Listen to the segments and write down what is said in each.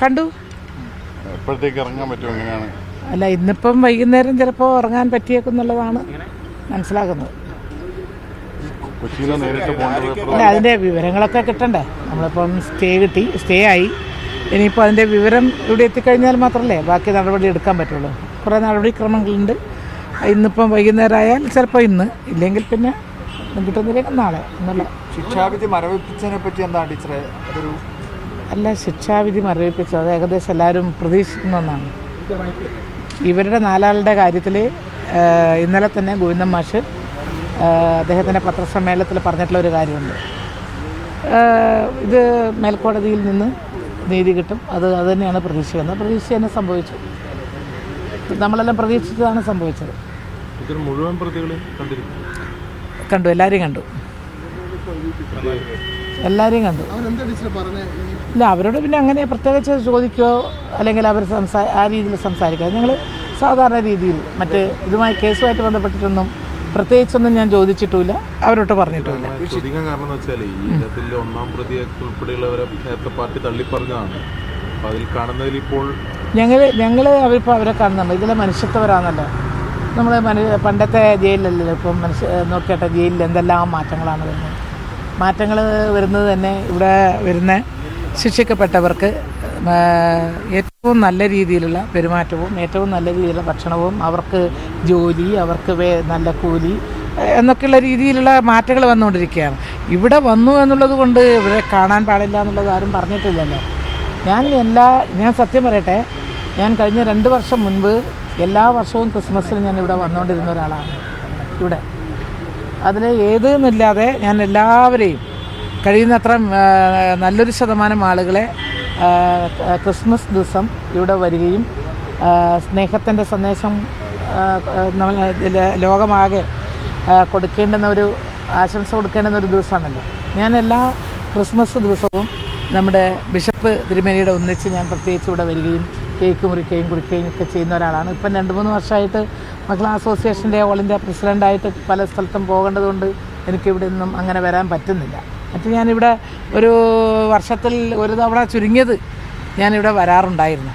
കണ്ടു. എപ്പോഴത്തേക്ക് ഇറങ്ങാൻ പറ്റും? എങ്ങനെയാണ്? അല്ല, ഇന്നിപ്പം വൈകുന്നേരം ചിലപ്പോൾ ഇറങ്ങാൻ പറ്റിയേക്കുന്നുള്ളതാണ് മനസ്സിലാക്കുന്നത്. അല്ല, അതിൻ്റെ വിവരങ്ങളൊക്കെ കിട്ടണ്ടേ? നമ്മളിപ്പം സ്റ്റേ ആയി. ഇനിയിപ്പോൾ അതിൻ്റെ വിവരം ഇവിടെ എത്തിക്കഴിഞ്ഞാൽ മാത്രമല്ലേ ബാക്കി നടപടി എടുക്കാൻ പറ്റുള്ളൂ. കുറേ നടപടിക്രമങ്ങളുണ്ട്. ഇന്നിപ്പം വൈകുന്നേരം ആയാൽ ചിലപ്പോൾ ഇന്ന്, ഇല്ലെങ്കിൽ പിന്നെ കിട്ടുന്നില്ലെങ്കിൽ നാളെ എന്നുള്ള. ശിക്ഷാവിധി മരവിപ്പിച്ചതിനെ പറ്റി എന്താണ് ടീച്ചറെ? അതൊരു അല്ല, ശിക്ഷാവിധി മരവിപ്പിച്ചത് അത് ഏകദേശം എല്ലാവരും പ്രതീക്ഷിക്കുന്ന ഒന്നാണ്. ഇവരുടെ 4 ആളുടെ കാര്യത്തിൽ ഇന്നലെ തന്നെ ഗോവിന്ദൻ മാഷ് അദ്ദേഹത്തിൻ്റെ പത്രസമ്മേളനത്തിൽ പറഞ്ഞിട്ടുള്ളൊരു കാര്യമുണ്ട്. ഇത് മേൽക്കോടതിയിൽ നിന്ന് നീതി കിട്ടും, അത് തന്നെയാണ് പ്രതീക്ഷിക്കുന്നത്. പ്രതീക്ഷ തന്നെ സംഭവിച്ചു. നമ്മളെല്ലാം പ്രതീക്ഷിച്ചതാണ് സംഭവിച്ചത്. മുഴുവൻ പ്രതികളെ കണ്ടു, എല്ലാവരെയും കണ്ടു. ഇല്ല, അവരോട് പിന്നെ അങ്ങനെ പ്രത്യേകിച്ച് ചോദിക്കുകയോ അല്ലെങ്കിൽ അവർ ആ രീതിയിൽ സംസാരിക്കുക. ഞങ്ങൾ സാധാരണ രീതിയിൽ മറ്റ് ഇതുമായി കേസുമായിട്ട് ബന്ധപ്പെട്ടിട്ടൊന്നും പ്രത്യേകിച്ചൊന്നും ഞാൻ ചോദിച്ചിട്ടുമില്ല, അവരോട്ട് പറഞ്ഞിട്ടുമില്ല. കാരണം വെച്ചാൽ ഈ ഇനത്തിൽ 1-ാം പ്രതി ഉൾപ്പെടെയുള്ളവരെ നേരത്തെ പാർട്ടി തള്ളിപ്പറഞ്ഞതാണ്. അപ്പോൾ അതിൽ കാണുന്നതിൽ ഇപ്പോൾ ഞങ്ങൾ അവരിപ്പോൾ അവരെ കാണുന്നുണ്ട്. ഇതിലെ മനുഷ്യത്വരാണല്ലോ. നമ്മൾ പണ്ടത്തെ ജയിലിലല്ലോ ഇപ്പം നോക്കിയാട്ടെ, ജയിലിൽ എന്തെല്ലാം മാറ്റങ്ങളാണ് വരുന്നത്. മാറ്റങ്ങൾ വരുന്നത് തന്നെ ഇവിടെ വരുന്ന ശിക്ഷിക്കപ്പെട്ടവർക്ക് ഏറ്റവും നല്ല രീതിയിലുള്ള പെരുമാറ്റവും ഏറ്റവും നല്ല രീതിയിലുള്ള ഭക്ഷണവും അവർക്ക് ജോലി, അവർക്ക് നല്ല കൂലി എന്നൊക്കെയുള്ള രീതിയിലുള്ള മാറ്റങ്ങൾ വന്നുകൊണ്ടിരിക്കുകയാണ്. ഇവിടെ വന്നു എന്നുള്ളത് കൊണ്ട് ഇവരെ കാണാൻ പാടില്ല എന്നുള്ളത് ആരും പറഞ്ഞിട്ടില്ലല്ലോ. ഞാൻ സത്യം പറയട്ടെ, ഞാൻ കഴിഞ്ഞ 2 വർഷം മുൻപ് എല്ലാ വർഷവും ക്രിസ്മസിന് ഞാൻ ഇവിടെ വന്നുകൊണ്ടിരുന്ന ഒരാളാണ്. ഇവിടെ അതിൽ ഏതെന്നില്ലാതെ ഞാൻ എല്ലാവരെയും കഴിയുന്നത്ര നല്ലൊരു ശതമാനം ആളുകളെ ക്രിസ്മസ് ദിവസം ഇവിടെ വരികയും സ്നേഹത്തിൻ്റെ സന്ദേശം ലോകമാകെ കൊടുക്കേണ്ടുന്ന ഒരു ആശംസ കൊടുക്കേണ്ടുന്ന ഒരു ദിവസമാണല്ലോ. ഞാൻ എല്ലാ ക്രിസ്മസ് ദിവസവും നമ്മുടെ ബിഷപ്പ് തിരുമേനിയുടെ ഒന്നിച്ച് ഞാൻ പ്രത്യേകിച്ച് ഇവിടെ വരികയും കേക്ക് മുറിക്കുകയും കുടിക്കുകയും ഒക്കെ ചെയ്യുന്ന ഒരാളാണ്. ഇപ്പം 2-3 വർഷമായിട്ട് മക്കള അസോസിയേഷൻ്റെ ഓൾ ഇന്ത്യ പ്രസിഡൻ്റായിട്ട് പല സ്ഥലത്തും പോകേണ്ടതുകൊണ്ട് എനിക്കിവിടെ നിന്നും അങ്ങനെ വരാൻ പറ്റുന്നില്ല. മറ്റു ഞാനിവിടെ ഒരു വർഷത്തിൽ ഒരു തവണ ചുരുങ്ങിയത് ഞാനിവിടെ വരാറുണ്ടായിരുന്നു.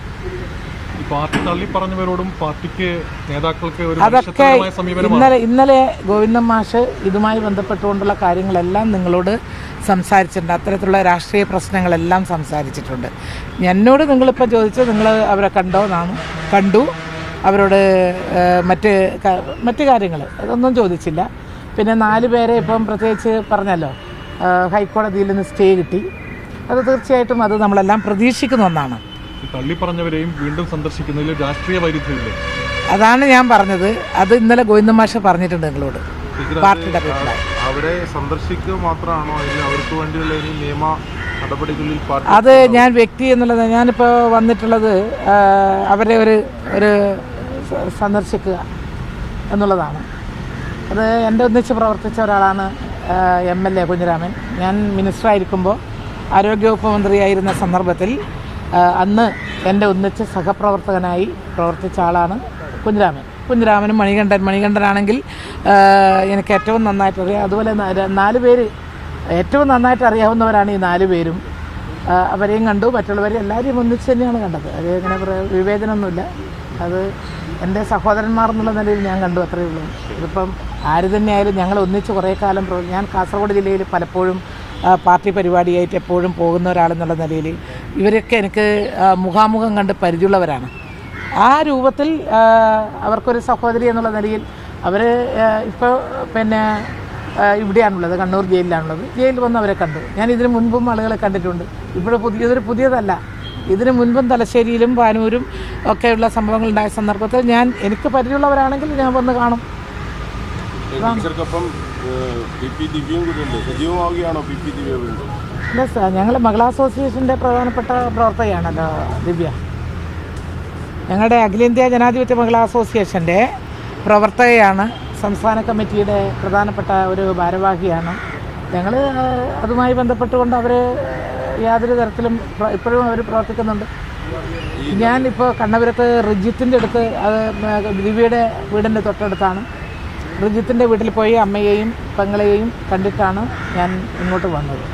പാർട്ടി തള്ളിപ്പറഞ്ഞവരോടും പാർട്ടിക്ക് നേതാക്കൾക്ക് അതൊക്കെ ഇന്നലെ ഗോവിന്ദൻ മാഷ് ഇതുമായി ബന്ധപ്പെട്ടുകൊണ്ടുള്ള കാര്യങ്ങളെല്ലാം നിങ്ങളോട് സംസാരിച്ചിട്ടുണ്ട്. അത്തരത്തിലുള്ള രാഷ്ട്രീയ പ്രശ്നങ്ങളെല്ലാം സംസാരിച്ചിട്ടുണ്ട്. എന്നോട് നിങ്ങളിപ്പോൾ ചോദിച്ചത് നിങ്ങൾ അവരെ കണ്ടോ എന്നാണ്. കണ്ടു. അവരോട് മറ്റ് കാര്യങ്ങൾ അതൊന്നും ചോദിച്ചില്ല. പിന്നെ 4 പേരെ ഇപ്പം പ്രത്യേകിച്ച് പറഞ്ഞല്ലോ, ഹൈക്കോടതിയിൽ നിന്ന് സ്റ്റേ കിട്ടി. അത് തീർച്ചയായിട്ടും അത് നമ്മളെല്ലാം പ്രതീക്ഷിക്കുന്ന ഒന്നാണ്. തള്ളിപ്പറഞ്ഞവരെയും വീണ്ടും സന്ദർശിക്കുന്നതിൽ രാഷ്ട്രീയ വൈരുദ്ധ്യമില്ലേ? അതാണ് ഞാൻ പറഞ്ഞത്. അത് ഇന്നലെ ഗോവിന്ദൻ മാഷ് പറഞ്ഞിട്ടുണ്ട് നിങ്ങളോട്. പാർട്ടിയുടെ അഭിപ്രായം അവിടെ സന്ദർശിക്കുക മാത്രമാണോ, അവർക്ക് വേണ്ടിയുള്ള നിയമ നടപടികളിൽ അത് ഞാൻ വ്യക്തി എന്നുള്ളത് ഞാനിപ്പോൾ വന്നിട്ടുള്ളത് അവരെ ഒരു സന്ദർശിക്കുക എന്നുള്ളതാണ്. അത് എൻ്റെ ഒന്നിച്ച് പ്രവർത്തിച്ച ഒരാളാണ് MLA കുഞ്ഞിരാമൻ. ഞാൻ മിനിസ്റ്ററായിരിക്കുമ്പോൾ ആരോഗ്യവകുപ്പ് മന്ത്രിയായിരുന്ന സന്ദർഭത്തിൽ അന്ന് എൻ്റെ ഒന്നിച്ച് സഹപ്രവർത്തകനായി പ്രവർത്തിച്ച ആളാണ് കുഞ്ഞിരാമനും മണികണ്ഠനാണെങ്കിൽ എനിക്ക് ഏറ്റവും നന്നായിട്ട് അറിയാം. അതുപോലെ 4 പേര് ഏറ്റവും നന്നായിട്ട് അറിയാവുന്നവരാണ് ഈ 4 പേരും. അവരെയും കണ്ടു, മറ്റുള്ളവരെ എല്ലാവരെയും ഒന്നിച്ച് തന്നെയാണ് കണ്ടത്. അത് ഇങ്ങനെ വിവേചനമൊന്നുമില്ല. അത് എൻ്റെ സഹോദരന്മാർ എന്നുള്ള നിലയിൽ ഞാൻ കണ്ടു, അത്രയേ ഉള്ളൂ. ഇതിപ്പം ആര് തന്നെയായാലും ഞങ്ങൾ ഒന്നിച്ച് കുറേ കാലം ഞാൻ കാസർഗോഡ് ജില്ലയിൽ പലപ്പോഴും പാർട്ടി പരിപാടിയായിട്ട് എപ്പോഴും പോകുന്ന ഒരാളെന്നുള്ള നിലയിൽ ഇവരൊക്കെ എനിക്ക് മുഖാമുഖം കണ്ട് പരിചയമുള്ളവരാണ്. ആ രൂപത്തിൽ അവർക്കൊരു സഹോദരി എന്നുള്ള നിലയിൽ അവർ ഇപ്പോൾ പിന്നെ ഇവിടെയാണുള്ളത്, കണ്ണൂർ ജയിലിലാണുള്ളത്. ജയിലിൽ വന്ന് അവരെ കണ്ടു. ഞാൻ ഇതിനു മുൻപും ആളുകളെ കണ്ടിട്ടുണ്ട്. ഇവിടെ പുതിയതല്ല. ഇതിനു മുൻപും തലശ്ശേരിയിലും പാനൂരും ഒക്കെയുള്ള സംഭവങ്ങൾ ഉണ്ടായ സന്ദർഭത്തിൽ എനിക്ക് പരിചയമുള്ളവരാണെങ്കിൽ ഞാൻ വന്ന് കാണും. അല്ല സാർ, ഞങ്ങൾ മഹിളാ അസോസിയേഷൻ്റെ പ്രധാനപ്പെട്ട പ്രവർത്തകയാണല്ലോ ദിവ്യ. ഞങ്ങളുടെ അഖിലേന്ത്യാ ജനാധിപത്യ മഹിളാ അസോസിയേഷൻ്റെ പ്രവർത്തകയാണ്. സംസ്ഥാന കമ്മിറ്റിയുടെ പ്രധാനപ്പെട്ട ഒരു ഭാരവാഹിയാണ്. ഞങ്ങൾ അതുമായി ബന്ധപ്പെട്ടുകൊണ്ട് അവർ യാതൊരു തരത്തിലും ഇപ്പോഴും അവർ പ്രവർത്തിക്കുന്നുണ്ട്. ഞാനിപ്പോൾ കണ്ണപുരത്ത് റിജിത്തിൻ്റെ അടുത്ത്, അത് ദിവ്യയുടെ വീടിൻ്റെ തൊട്ടടുത്താണ്. റിജിത്തിൻ്റെ വീട്ടിൽ പോയി അമ്മയെയും പെങ്ങളെയും കണ്ടിട്ടാണ് ഞാൻ ഇങ്ങോട്ട് വന്നത്.